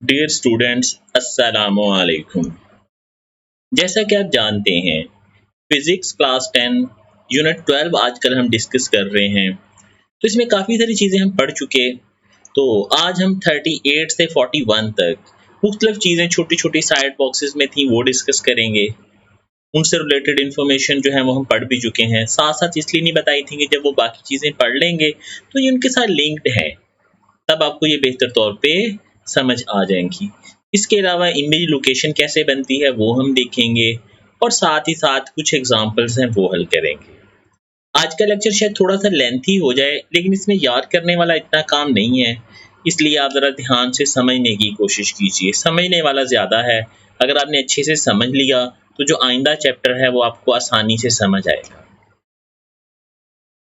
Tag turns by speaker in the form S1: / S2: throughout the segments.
S1: Dear students, अस्सलामु अलैकुम। जैसा कि आप जानते हैं, फिजिक्स क्लास 10 यूनिट 12 आजकल हम डिस्कस कर रहे हैं। तो इसमें काफ़ी सारी चीज़ें हम पढ़ चुके। तो आज हम 38 से 41 तक मुख्तलिफ चीज़ें छोटी छोटी साइड बॉक्सेस में थी वो डिस्कस करेंगे। उनसे रिलेटेड इन्फॉर्मेशन जो है वो हम पढ़ भी चुके हैं। साथ साथ इसलिए नहीं बताई थी कि जब वो बाकी चीज़ें पढ़ लेंगे तो ये उनके साथ लिंक्ड है, तब आपको ये बेहतर तौर पे समझ आ जाएंगी। इसके अलावा इमेज लोकेशन कैसे बनती है वो हम देखेंगे, और साथ ही साथ कुछ एग्जांपल्स हैं वो हल करेंगे। आज का लेक्चर शायद थोड़ा सा लेंथी हो जाए, लेकिन इसमें याद करने वाला इतना काम नहीं है, इसलिए आप ज़रा ध्यान से समझने की कोशिश कीजिए। समझने वाला ज़्यादा है। अगर आपने अच्छे से समझ लिया तो जो आइंदा चैप्टर है वो आपको आसानी से समझ आएगा।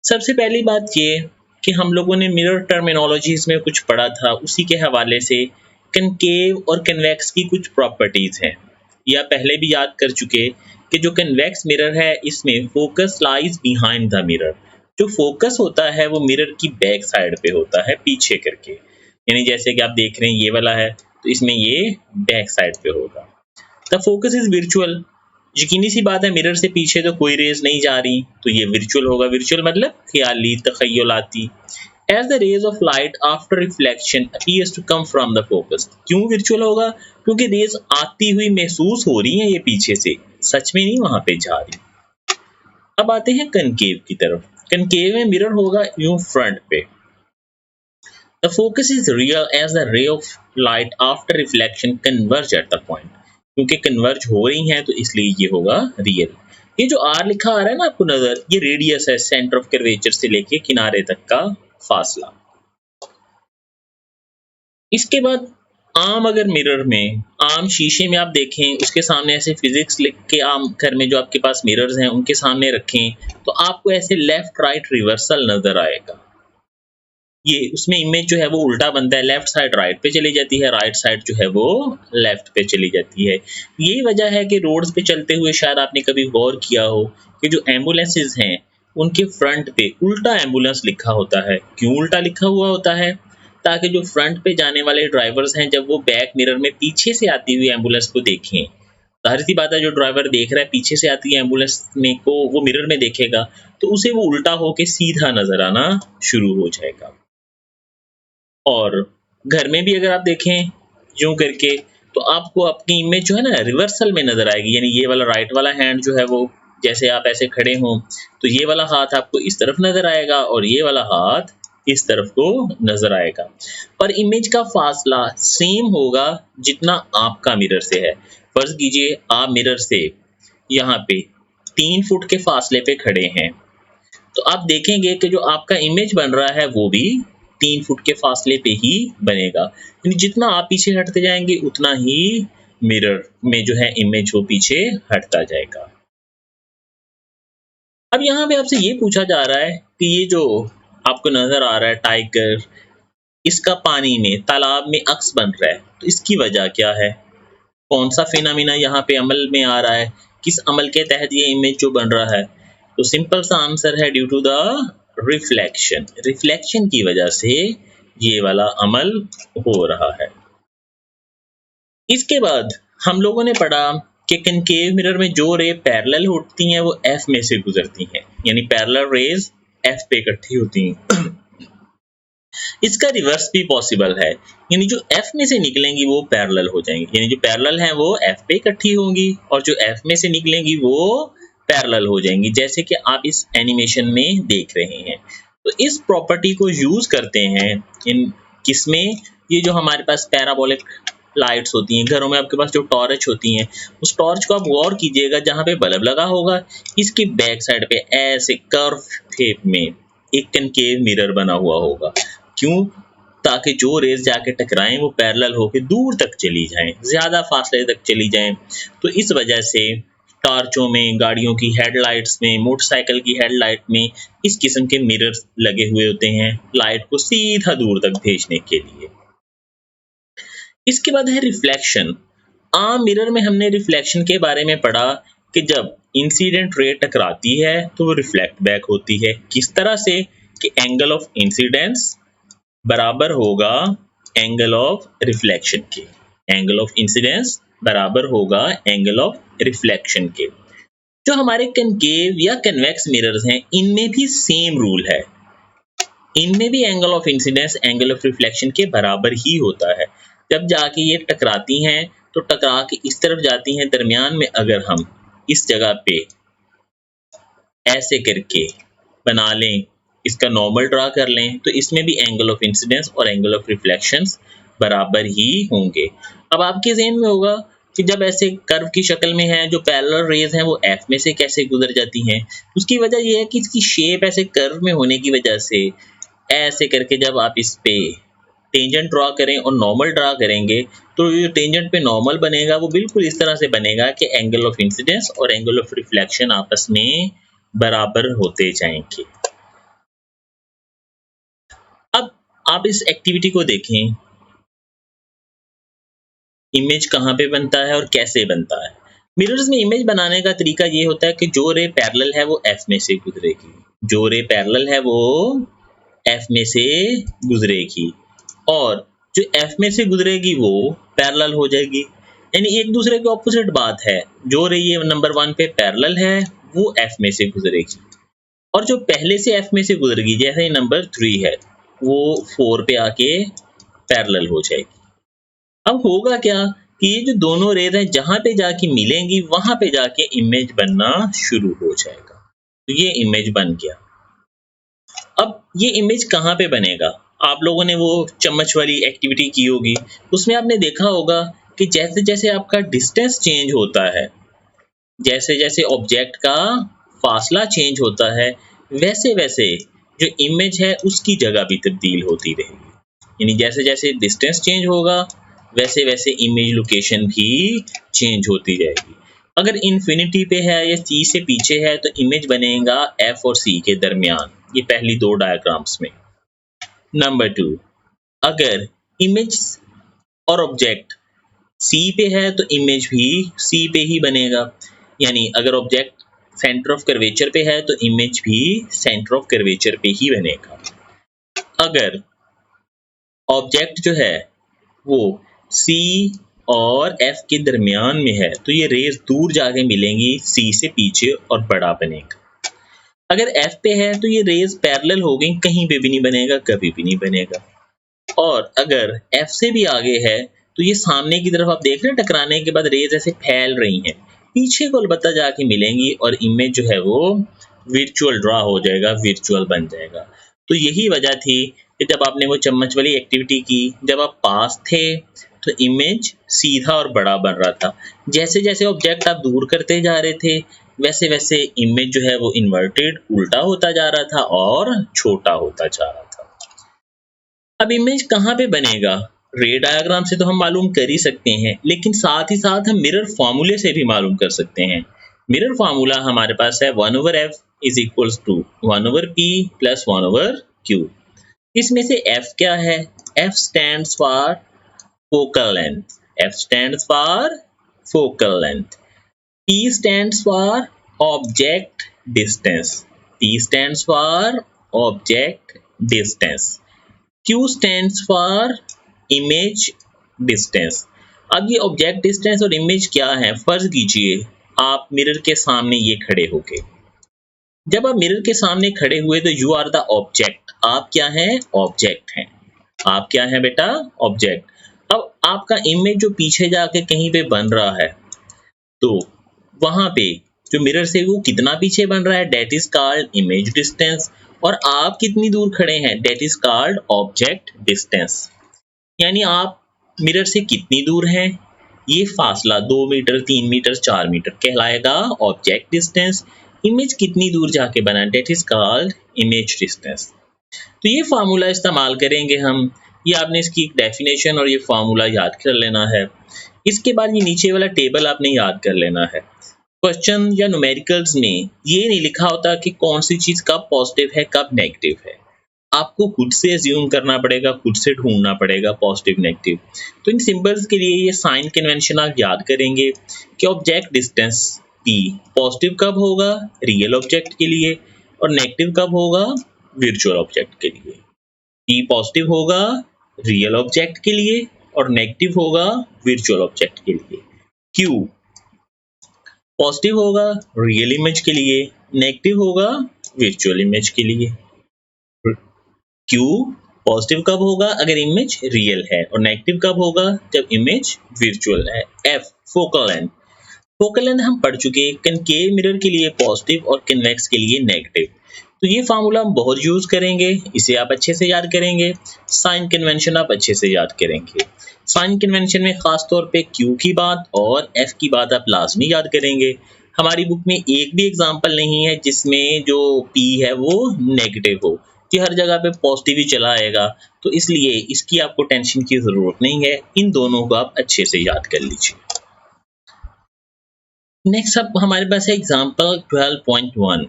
S1: सबसे पहली बात ये कि हम लोगों ने मिरर टर्मिनोलॉजीज में कुछ पढ़ा था, उसी के हवाले से कनकेव और कन्वेक्स की कुछ प्रॉपर्टीज हैं। ये आप पहले भी याद कर चुके कि जो कन्वेक्स मिरर है इसमें focus lies behind the mirror. जो फोकस होता है वो मिरर की बैक साइड पे होता है, पीछे करके। यानी जैसे कि आप देख रहे हैं ये वाला है, तो इसमें ये बैक साइड पे होगा। The focus is virtual. यकीनी सी बात है, मिरर से पीछे तो कोई रेज नहीं जा रही, तो ये विर्चुअल होगा। विर्चुअल मतलब ख्याली, तखयलाती। As the rays of light after reflection appears to come from the focus। क्यों विर्चुअल होगा? क्योंकि रेज आती हुई महसूस हो रही हैं ये पीछे से, सच में नहीं वहां पे जा रही। अब आते हैं कनकेव की तरफ। कनकेव में मिरर होगा यूं फ्रंट पे। The focus is real as the ray of light after reflection converge at the point। क्योंकि कन्वर्ज हो रही हैं तो इसलिए ये होगा रियल। ये जो आर लिखा आ रहा है ना आपको नजर, ये रेडियस है, सेंटर ऑफ कर्वेचर से लेके किनारे तक का फासला। इसके बाद आम अगर मिरर में, आम शीशे में आप देखें, उसके सामने ऐसे फिजिक्स लिख के आम घर में जो आपके पास मिरर्स हैं उनके सामने रखें, तो आपको ऐसे लेफ्ट राइट रिवर्सल नजर आएगा। ये उसमें इमेज जो है वो उल्टा बनता है, लेफ्ट साइड राइट पे चली जाती है, राइट साइड जो है वो लेफ्ट पे चली जाती है। यही वजह है कि रोड्स पे चलते हुए शायद आपने कभी गौर किया हो कि जो एम्बुलेंसेज हैं उनके फ्रंट पे उल्टा एम्बुलेंस लिखा होता है। क्यों उल्टा लिखा हुआ होता है? ताकि जो फ्रंट पे जाने वाले ड्राइवर्स हैं जब वो बैक मिरर में पीछे से आती हुई एम्बुलेंस को देखें, जाहिर सी बात है जो ड्राइवर देख रहा है पीछे से आती है एम्बुलेंस में को, वो मिरर में देखेगा तो उसे वो उल्टा होके सीधा नजर आना शुरू हो जाएगा। और घर में भी अगर आप देखें यूं करके, तो आपको अपनी इमेज जो है ना रिवर्सल में नजर आएगी। यानी ये वाला राइट वाला हैंड जो है वो, जैसे आप ऐसे खड़े हों तो ये वाला हाथ आपको इस तरफ नजर आएगा और ये वाला हाथ इस तरफ को नजर आएगा। पर इमेज का फासला सेम होगा जितना आपका मिरर से है। फर्ज कीजिए आप मिरर से यहाँ पे 3 फुट के फासले पे खड़े हैं, तो आप देखेंगे कि जो आपका इमेज बन रहा है वो भी 3 फुट के फासले पे ही बनेगा। यानी जितना आप पीछे हटते जाएंगे उतना ही मिरर में जो है इमेज वो पीछे हटता जाएगा। अब यहाँ पे आपसे ये पूछा जा रहा है कि ये जो आपको नजर आ रहा है टाइगर, इसका पानी में, तालाब में अक्स बन रहा है, तो इसकी वजह क्या है? कौन सा फिनोमिना यहाँ पे अमल में आ रहा है? किस अमल के तहत ये इमेज जो बन रहा है? तो सिंपल सा आंसर है due to the reflection. Reflection की वजह से ये वाला अमल हो रहा है। इसके बाद हम लोगों ने पढ़ा कि कनकेव मिरर में जो रे पैरेलल होती हैं वो एफ में से गुजरती हैं, यानी पैरेलल रेज एफ पे इकट्ठी होती हैं। इसका रिवर्स भी पॉसिबल है, यानी जो एफ में से निकलेंगी वो पैरेलल हो जाएंगी, यानी जो पैरेलल हैं वो एफ पे इकट्ठी होंगी और जो एफ में से निकलेंगी वो पैरेलल हो जाएंगी, जैसे कि आप इस एनिमेशन में देख रहे हैं। तो इस प्रॉपर्टी को यूज करते हैं इन किसमें, ये जो हमारे पास पैराबोलिक लाइट्स होती हैं घरों में, आपके पास जो टॉर्च होती हैं, उस टॉर्च को आप गौर कीजिएगा, जहाँ पे बल्ब लगा होगा इसकी बैक साइड पे ऐसे कर्व शेप में एक कनकेव मिरर बना हुआ होगा। क्यों? ताकि जो रेज जाके टकराएं वो पैरेलल होकर दूर तक चली जाएं, ज्यादा फासले तक चली जाएं। तो इस वजह से टॉर्चों में, गाड़ियों की हेडलाइट्स में, मोटरसाइकिल की हेडलाइट में इस किस्म के मिरर्स लगे हुए होते हैं, लाइट को सीधा दूर तक भेजने के लिए। इसके बाद है रिफ्लेक्शन। आम मिरर में हमने रिफ्लेक्शन के बारे में पढ़ा कि जब इंसिडेंट रे टकराती है तो वो रिफ्लेक्ट बैक होती है। किस तरह से? कि एंगल ऑफ इंसिडेंस बराबर होगा एंगल ऑफ रिफ्लेक्शन के। एंगल ऑफ इंसिडेंस बराबर होगा एंगल ऑफ रिफ्लेक्शन के। जो हमारे कनकेव या कन्वेक्स मिरर्स हैं, इनमें भी सेम रूल है। इनमें भी angle of incidence angle of reflection के बराबर ही होता है। जब जाके ये टकराती हैं तो टकरा के इस तरफ जाती हैं, दरमियान में अगर हम इस जगह पे ऐसे करके बना लें, इसका नॉर्मल ड्रा कर लें, तो इसमें भी एंगल ऑफ इंसिडेंस और एंगल ऑफ रिफ्लेक्शंस बराबर ही होंगे। अब आपके ज़हन में होगा कि जब ऐसे कर्व की शक्ल में है, जो पैरेलल रेज हैं वो एफ में से कैसे गुजर जाती हैं। उसकी वजह यह है कि इसकी शेप ऐसे कर्व में होने की वजह से ऐसे करके जब आप इस पे टेंजेंट ड्रा करें और नॉर्मल ड्रा करेंगे, तो ये टेंजेंट पे नॉर्मल बनेगा वो बिल्कुल इस तरह से बनेगा कि एंगल ऑफ इंसिडेंस और एंगल ऑफ रिफ्लेक्शन आपस में बराबर होते जाएंगे। अब आप इस एक्टिविटी को देखें, इमेज कहाँ पे बनता है और कैसे बनता है। मिरर्स में इमेज बनाने का तरीका ये होता है कि जो रे पैरेलल है वो एफ में से गुजरेगी, जो रे पैरेलल है वो एफ में से गुजरेगी, और जो एफ में से गुजरेगी वो पैरेलल हो जाएगी। यानी एक दूसरे के ऑपोजिट बात है। जो रे ये नंबर 1 पे पैरेलल है वो एफ में से गुजरेगी, और जो पहले से एफ में से गुजरेगी, जैसे नंबर 3 है, वो 4 पे आके पैरेलल हो जाएगी। अब होगा क्या कि ये जो दोनों रेज हैं जहां पे जाके मिलेंगी वहां पे जाके इमेज बनना शुरू हो जाएगा। तो ये इमेज बन गया। अब ये इमेज कहाँ पे बनेगा? आप लोगों ने वो चम्मच वाली एक्टिविटी की होगी, उसमें आपने देखा होगा कि जैसे जैसे आपका डिस्टेंस चेंज होता है, जैसे जैसे ऑब्जेक्ट का फासला चेंज होता है, वैसे वैसे जो इमेज है उसकी जगह भी तब्दील होती रहेगी। यानी जैसे जैसे डिस्टेंस चेंज होगा वैसे वैसे इमेज लोकेशन भी चेंज होती जाएगी। अगर इन्फिनिटी पे है या सी से पीछे है तो इमेज बनेगा एफ और सी के दरमियान, ये पहली दो डायग्राम्स में। नंबर 2, अगर इमेज और ऑब्जेक्ट सी पे है तो इमेज भी सी पे ही बनेगा। यानी अगर ऑब्जेक्ट सेंटर ऑफ कर्वेचर पे है तो इमेज भी सेंटर ऑफ कर्वेचर पे ही बनेगा। अगर ऑब्जेक्ट जो है वो सी और एफ के दरमियान में है तो ये रेज दूर जाके मिलेंगी सी से पीछे और बड़ा बनेगा। अगर एफ पे है तो ये रेज पैरेलल हो गई, कहीं पे भी नहीं बनेगा, कभी भी नहीं बनेगा। और अगर एफ से भी आगे है तो ये सामने की तरफ आप देख रहे हैं, टकराने के बाद रेज ऐसे फैल रही हैं, पीछे को अलबत्ता जाके मिलेंगी और इमेज जो है वो वर्चुअल ड्रा हो जाएगा, वर्चुअल बन जाएगा। तो यही वजह थी कि जब आपने वो चम्मच वाली एक्टिविटी की, जब आप पास थे तो इमेज सीधा और बड़ा बन रहा था। जैसे जैसे ऑब्जेक्ट आप दूर करते जा रहे थे वैसे वैसे इमेज जो है वो इन्वर्टेड उल्टा होता जा रहा था और छोटा होता जा रहा था। अब इमेज कहाँ पे बनेगा? रे डायग्राम से तो हम मालूम कर ही सकते हैं, लेकिन साथ ही साथ हम मिरर फार्मूले से भी मालूम कर सकते हैं। मिरर फार्मूला हमारे पास है 1/f is equals to 1/p plus 1/q। इसमें से f क्या है? f stands for focal length, f stands for focal length, p stands for object distance, p stands for object distance, Q stands for image distance। अब ये object distance और image क्या है? फर्ज कीजिए आप मिरर के सामने ये खड़े हो गए। जब आप मिरर के सामने खड़े हुए तो यू आर द ऑब्जेक्ट। आप क्या हैं? ऑब्जेक्ट हैं। आप क्या हैं बेटा? ऑब्जेक्ट। अब आपका इमेज जो पीछे जाके कहीं पे बन रहा है, तो वहां पे जो मिरर से वो कितना पीछे बन रहा है, that is called image distance. और आप कितनी दूर खड़े हैं, that is called object distance. यानी आप मिरर से कितनी दूर हैं, ये फासला 2 मीटर 3 मीटर 4 मीटर कहलाएगा ऑब्जेक्ट डिस्टेंस। इमेज कितनी दूर जाके बना, that is called image distance. तो ये फार्मूला इस्तेमाल करेंगे हम। ये आपने इसकी एक डेफिनेशन और ये फार्मूला याद कर लेना है। इसके बाद ये नीचे वाला टेबल आपने याद कर लेना है। क्वेश्चन या न्यूमेरिकल्स में ये नहीं लिखा होता कि कौन सी चीज कब पॉजिटिव है कब नेगेटिव है। आपको खुद से अज्यूम करना पड़ेगा, खुद से ढूंढना पड़ेगा पॉजिटिव नेगेटिव। तो इन सिंबल्स के लिए ये साइन कन्वेंशन आप याद करेंगे कि ऑब्जेक्ट डिस्टेंस P पॉजिटिव कब होगा, रियल ऑब्जेक्ट के लिए, और नेगेटिव कब होगा, वर्चुअल ऑब्जेक्ट के लिए। P पॉजिटिव होगा रियल ऑब्जेक्ट के लिए, और नेगेटिव होगा वर्चुअल ऑब्जेक्ट के लिए। क्यू पॉजिटिव होगा रियल इमेज के लिए, नेगेटिव होगा वर्चुअल इमेज के लिए। क्यू पॉजिटिव कब होगा अगर इमेज रियल है, और नेगेटिव कब होगा जब इमेज वर्चुअल है। F focal length, focal length हम पढ़ चुके हैं, कनकेव मिरर के लिए पॉजिटिव और कन्वेक्स के लिए नेगेटिव। तो ये फार्मूला हम बहुत यूज करेंगे, इसे आप अच्छे से याद करेंगे। साइन कन्वेंशन आप अच्छे से याद करेंगे। साइन कन्वेंशन में खास तौर पे क्यू की बात और एफ की बात आप लाजमी याद करेंगे। हमारी बुक में एक भी एग्जाम्पल नहीं है जिसमें जो पी है वो नेगेटिव हो, कि हर जगह पे पॉजिटिव ही चला आएगा, तो इसलिए इसकी आपको टेंशन की जरूरत नहीं है। इन दोनों को आप अच्छे से याद कर लीजिए। नेक्स्ट अब हमारे पास है example 12.1।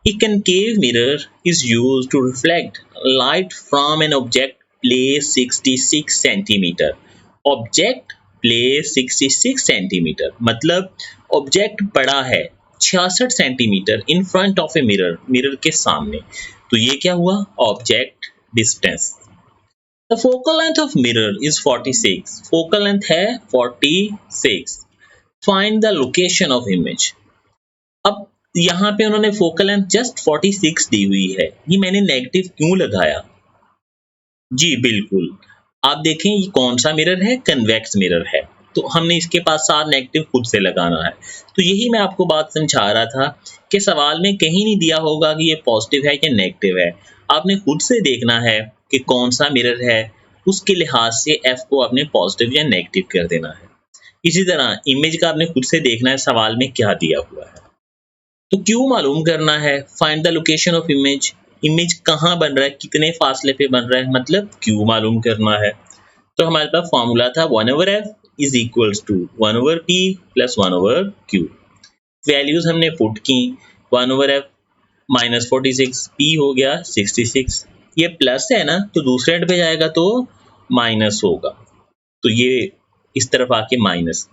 S1: A concave mirror is used to reflect light from an object placed 66 centimeter. Object placed 66 centimeter मतलब ऑब्जेक्ट बड़ा है 66 centimetre in front of a mirror, mirror के सामने। तो ये क्या हुआ, object distance. The focal length of mirror is 46. Focal length है 46. Find the location of image. अब यहाँ पे उन्होंने फोकल लेंथ जस्ट 46 दी हुई है, ये मैंने नेगेटिव क्यों लगाया? जी बिल्कुल, आप देखें ये कौन सा मिरर है, कन्वेक्स मिरर है, तो हमने इसके पास साथ नेगेटिव खुद से लगाना है। तो यही मैं आपको बात समझा रहा था कि सवाल में कहीं नहीं दिया होगा कि ये पॉजिटिव है या नेगेटिव है, आपने खुद से देखना है कि कौन सा मिरर है, उसके लिहाज से एफ को आपने पॉजिटिव या नेगेटिव कर देना है। इसी तरह इमेज का आपने खुद से देखना है सवाल में क्या दिया हुआ है। तो क्यू मालूम करना है, find the location of image, image कहाँ बन रहा है, कितने फासले पे बन रहा है, मतलब क्यू मालूम करना है। तो हमारे पास फॉर्मूला था 1/f is equals to 1/p plus 1/q। Values हमने पुट की, 1/f माइनस 46, p हो गया 66, ये प्लस है ना तो दूसरे एंड पे जाएगा तो माइनस होगा, तो ये इस तरफ आके माइनस।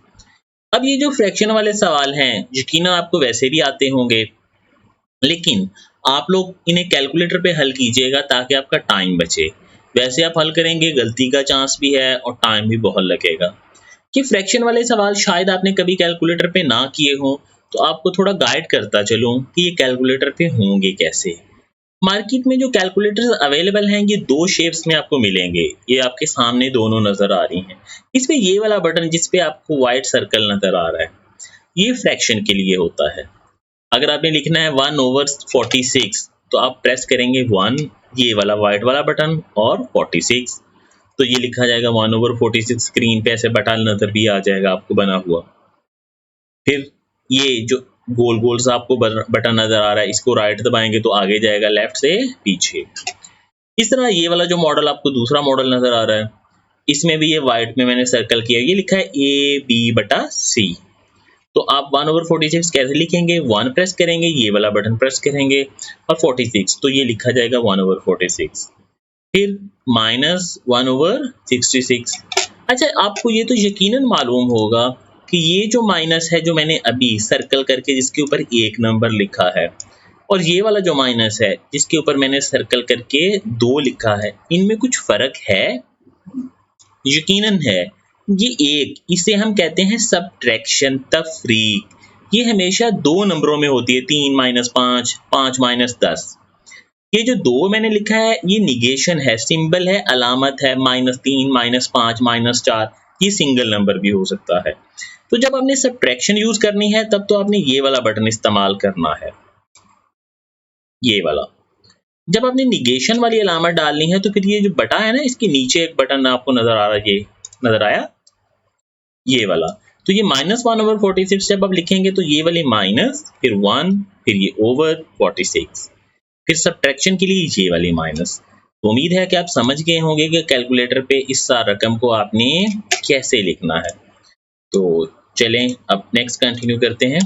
S1: अब ये जो फ्रैक्शन वाले सवाल हैं यकीनन आपको वैसे भी आते होंगे, लेकिन आप लोग इन्हें कैलकुलेटर पे हल कीजिएगा ताकि आपका टाइम बचे। वैसे आप हल करेंगे गलती का चांस भी है और टाइम भी बहुत लगेगा। कि फ्रैक्शन वाले सवाल शायद आपने कभी कैलकुलेटर पे ना किए हो, तो आपको थोड़ा गाइड करता चलूं कि ये कैलकुलेटर पे होंगे कैसे। मार्केट में जो कैलकुलेटर्स अवेलेबल हैं ये दो शेप्स में आपको मिलेंगे, ये आपके सामने दोनों नजर आ रही हैं। इस पे ये वाला बटन जिस पे आपको व्हाइट सर्कल नजर आ रहा है, ये फ्रैक्शन के लिए होता है। अगर आपने लिखना है 1/46 तो आप प्रेस करेंगे 1, ये वाला व्हाइट वाला बटन, और 46, तो ये लिखा जाएगा 1/46। स्क्रीन पे ऐसे बटन नजर भी आ जाएगा आपको बना हुआ। फिर ये जो गोल गोल सा आपको बटन नजर आ रहा है, इसको राइट दबाएंगे तो आगे जाएगा लेफ्ट से पीछे। इस तरह ये वाला जो मॉडल आपको दूसरा मॉडल नजर आ रहा है, इसमें भी ये व्हाइट में मैंने सर्कल किया, ये लिखा है AB/C। तो आप 1/46 कैसे लिखेंगे, 1 प्रेस करेंगे, ये वाला बटन प्रेस करेंगे, और 46, तो ये लिखा जाएगा 1/46। फिर माइनस 1/66। अच्छा, आपको ये तो यकीनन मालूम होगा कि ये जो माइनस है जो मैंने अभी सर्कल करके जिसके ऊपर 1 नंबर लिखा है, और ये वाला जो माइनस है जिसके ऊपर मैंने सर्कल करके 2 लिखा है, इनमें कुछ फर्क है? यकीनन है। ये एक, इसे हम कहते हैं सबट्रैक्शन, तफरीक। ये हमेशा 2 नंबरों में होती है, 3 - 5, 5 - 10। ये जो 2 मैंने लिखा है ये निगेशन है, सिंबल है, अलामत है, -3 -5 -4, ये सिंगल नंबर भी हो सकता है। तो जब आपने सबट्रैक्शन यूज करनी है तब तो आपने ये वाला बटन इस्तेमाल करना है, ये वाला। जब आपने निगेशन वाली अलामत डालनी है तो फिर ये जो बटा है ना, इसके नीचे एक बटन आपको नजर आ रहा है, ये नजर आया, ये वाला। तो ये -1/46 जब आप लिखेंगे तो ये वाली माइनस, फिर 1, फिर ये ओवर 46, फिर सबट्रैक्शन के लिए ये वाली माइनस। तो उम्मीद है कि आप समझ गए होंगे कि कैलकुलेटर पे इस रकम को आपने कैसे लिखना है। तो चलें अब नेक्स्ट कंटिन्यू करते हैं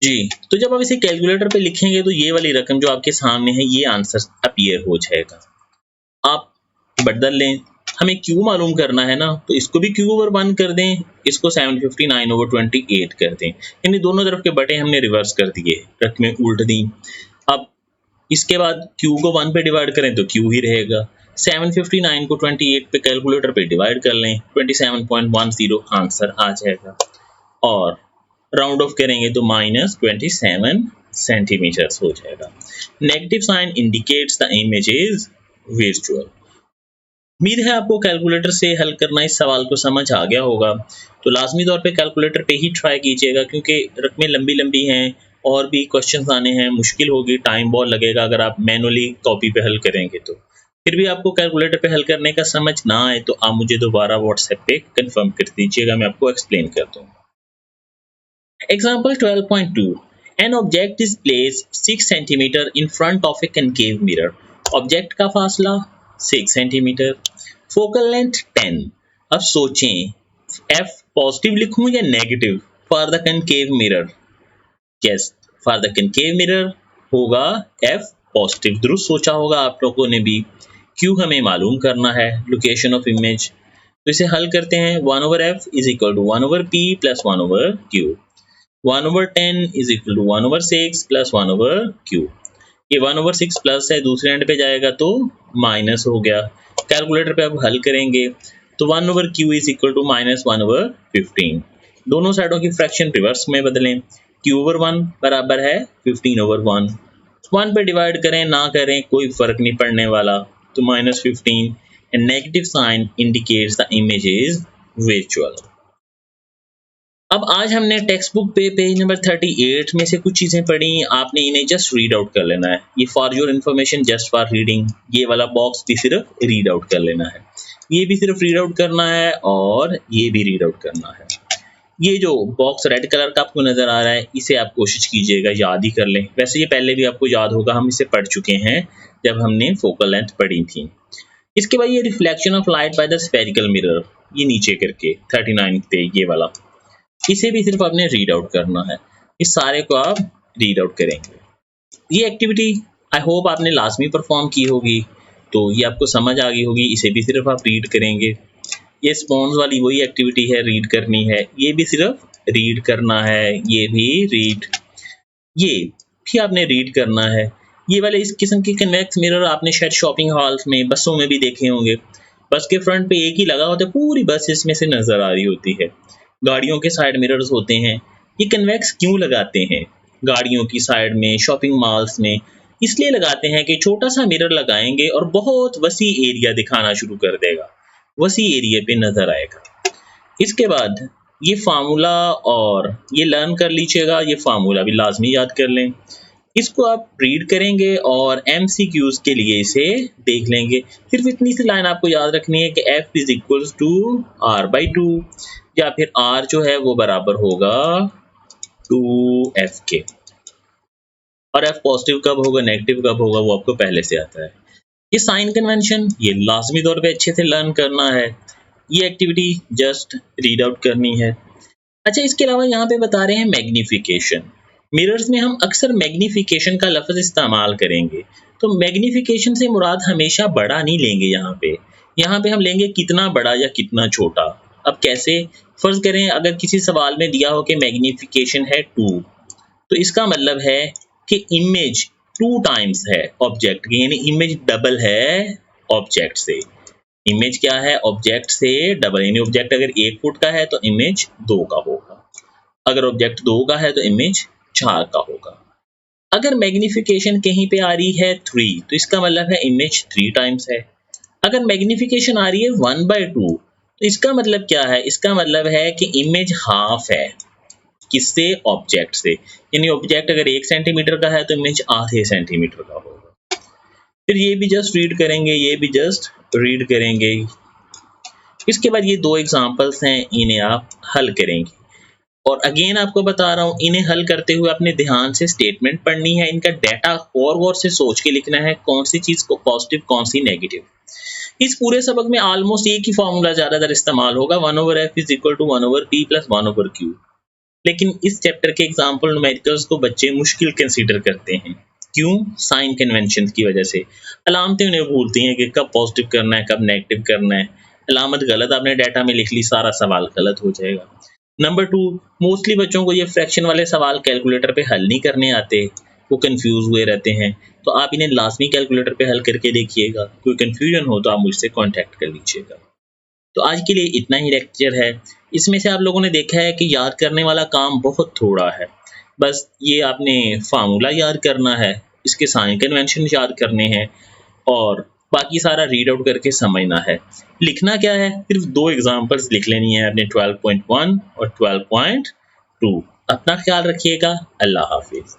S1: जी। तो जब आप इसे कैलकुलेटर पे लिखेंगे तो ये वाली रकम जो आपके सामने है ये आंसर अपीयर हो जाएगा। आप बदल लें, हमें क्यू मालूम करना है ना, तो इसको भी Q/1 कर दें, इसको 759/28 कर दें, यानी दोनों तरफ के बटे हमने रिवर्स कर दिए, रकमें उल्ट दी। अब इसके बाद Q को 1 पे डिवाइड करें तो Q ही रहेगा, 759 को 28 पे कैलकुलेटर पे डिवाइड कर लें, 27.10 आंसर आ जाएगा। और राउंड ऑफ करेंगे तो -27 सेंटीमीटर्स हो जाएगा। Negative sign indicates the image is visual. उम्मीद है आपको कैलकुलेटर से हल करना इस सवाल को समझ आ गया होगा। तो लाजमी तौर पे कैलकुलेटर पे ही ट्राई कीजिएगा, क्योंकि रकमें लंबी लंबी हैं और भी क्वेश्चंस आने हैं, मुश्किल होगी, टाइम बहुत लगेगा अगर आप मैनुअली कॉपी पे हल करेंगे तो। फिर भी आपको कैलकुलेटर पे हल करने का समझ ना आए तो आप मुझे दोबारा व्हाट्सएप पे कंफर्म कर दीजिएगा, मैं आपको एक्सप्लेन कर दूँगा। Example 12.2. An object is placed 6 cm in front of a concave mirror. Object का फासला 6 cm. Focal length 10. अब सोचें F पॉजिटिव लिखूं या negative for the concave mirror? Yes, for the concave mirror होगा F पॉजिटिव। दुरुस्त सोचा होगा आप लोगों ने भी। Q हमें मालूम करना है, लोकेशन ऑफ इमेज। तो इसे हल करते हैं। 1/f is equal to 1/p plus 1/q. 1/10 is equal to 1/6 plus 1/q. ये 1/6 प्लस है, दूसरे एंड पे जाएगा तो माइनस हो गया। कैलकुलेटर पे अब हल करेंगे तो 1/q is equal to -1/15। दोनों साइडों की फ्रैक्शन रिवर्स में बदलें। q/1 बराबर है 15/1। 1 पे डिवाइड करें ना करें कोई फर्क नहीं पड़ने वाला, तो -15 and negative sign indicates the image is visual। अब आज हमने टेक्स्ट बुक पे पेज नंबर 38 में से कुछ चीज़ें पढ़ी, आपने इन्हें जस्ट रीड आउट कर लेना है। ये for your information, just for reading. ये वाला बॉक्स भी सिर्फ रीड आउट कर लेना है, ये भी सिर्फ रीड आउट करना है और ये भी रीड आउट करना है। ये जो बॉक्स रेड कलर का आपको नज़र आ रहा है, इसे आप कोशिश कीजिएगा याद ही कर लें। वैसे ये पहले भी आपको याद होगा, हम इसे पढ़ चुके हैं जब हमने फोकल लेंथ पढ़ी थी। इसके बाद ये reflection of light by the spherical mirror, ये नीचे करके 39 पे ये वाला, इसे भी सिर्फ आपने रीड आउट करना है। इस सारे को आप रीड आउट करेंगे। ये एक्टिविटी आई होप आपने लाजमी परफॉर्म की होगी, तो ये आपको समझ आ गई होगी। इसे भी सिर्फ आप रीड करेंगे। ये स्पॉन्स वाली वही एक्टिविटी है, रीड करनी है, ये भी सिर्फ रीड करना है, ये भी रीड, ये भी आपने रीड करना है। ये वाले इस किस्म के कन्वेक्स मिरर आपने शायद शॉपिंग हॉल्स में, बसों में भी देखे होंगे। बस के फ्रंट पे एक ही लगा होता है, पूरी बस इसमें से नज़र आ रही होती है। गाड़ियों के साइड मिरर्स होते हैं। ये कन्वेक्स क्यों लगाते हैं गाड़ियों की साइड में, शॉपिंग मॉल्स में? इसलिए लगाते हैं कि छोटा सा मिरर लगाएंगे और बहुत वसी एरिया दिखाना शुरू कर देगा, वसी एरिया पे नज़र आएगा। इसके बाद ये फार्मूला और ये लर्न कर लीजिएगा, ये फार्मूला भी लाजमी याद कर लें। इसको आप रीड करेंगे और MCQs के लिए इसे देख लेंगे। सिर्फ इतनी सी लाइन आपको याद रखनी है कि F is equal to R/2, या फिर R जो है वो बराबर होगा 2F के। और F पॉजिटिव कब होगा, नेगेटिव कब होगा, वो आपको पहले से आता है। ये साइन कन्वेंशन ये लाजमी तौर पे अच्छे से लर्न करना है। ये एक्टिविटी जस्ट रीड आउट करनी है। अच्छा, इसके अलावा यहाँ पे बता रहे हैं मैग्नीफिकेशन। मिरर्स में हम अक्सर मैग्नीफिकेशन का लफ्ज़ इस्तेमाल करेंगे, तो मैग्नीफिकेशन से मुराद हमेशा बड़ा नहीं लेंगे। यहाँ पे हम लेंगे कितना बड़ा या कितना छोटा। अब कैसे? फर्ज करें अगर किसी सवाल में दिया हो कि मैग्नीफिकेशन है 2, तो इसका मतलब है कि इमेज 2 टाइम्स है ऑब्जेक्ट की, यानी इमेज डबल है ऑब्जेक्ट से। इमेज क्या है? ऑब्जेक्ट से डबल, यानी ऑब्जेक्ट अगर 1 फुट का है तो इमेज 2 का होगा, अगर ऑब्जेक्ट 2 का है तो इमेज 4 का होगा। अगर मैग्नीफिकेशन कहीं पे आ रही है 3, तो इसका मतलब है इमेज 3 टाइम्स है। अगर मैग्नीफिकेशन आ रही है 1/2, तो इसका मतलब क्या है? इसका मतलब है कि इमेज हाफ है। किससे? ऑब्जेक्ट से। यानी ऑब्जेक्ट अगर 1 सेंटीमीटर का है तो इमेज आधे सेंटीमीटर का होगा। फिर ये भी जस्ट रीड करेंगे, ये भी जस्ट रीड करेंगे। इसके बाद ये 2 एग्जांपल्स हैं, इन्हें आप हल करेंगे। और अगेन आपको बता रहा हूँ, इन्हें हल करते हुए अपने ध्यान से स्टेटमेंट पढ़नी है, इनका डाटा गौर से सोच के लिखना है, कौन सी चीज़ को पॉजिटिव कौन सी नेगेटिव। इस पूरे सबक में ऑलमोस्ट एक ही फार्मूला ज़्यादातर इस्तेमाल होगा, 1/f is equal to 1/p plus 1/q। लेकिन इस चैप्टर के एग्जाम्पल न्यूमेरिकल्स को बच्चे मुश्किल कंसीडर करते हैं। क्यों? साइन कन्वेंशन की वजह से। अलामतें उन्हें भूलती हैं कि कब पॉजिटिव करना है, कब नेगेटिव करना है। अलामत गलत आपने डाटा में लिख ली, सारा सवाल गलत हो जाएगा। नंबर 2, मोस्टली बच्चों को ये फ्रैक्शन वाले सवाल कैलकुलेटर पे हल नहीं करने आते। वो कंफ्यूज हुए रहते हैं। तो आप इन्हें लाजमी कैलकुलेटर पे हल करके देखिएगा। कोई कंफ्यूजन हो तो आप मुझसे कांटेक्ट कर लीजिएगा। तो आज के लिए इतना ही लेक्चर है। इसमें से आप लोगों ने देखा है कि याद करने वाला काम बहुत थोड़ा है। बस ये आपने फार्मूला याद करना है, इसके साइन कन्वेंशन याद करने हैं और बाकी सारा रीड आउट करके समझना है। लिखना क्या है, सिर्फ 2 एग्जांपल्स लिख लेनी है अपने 12.1 और 12.2। अपना ख्याल रखिएगा। अल्लाह हाफिज।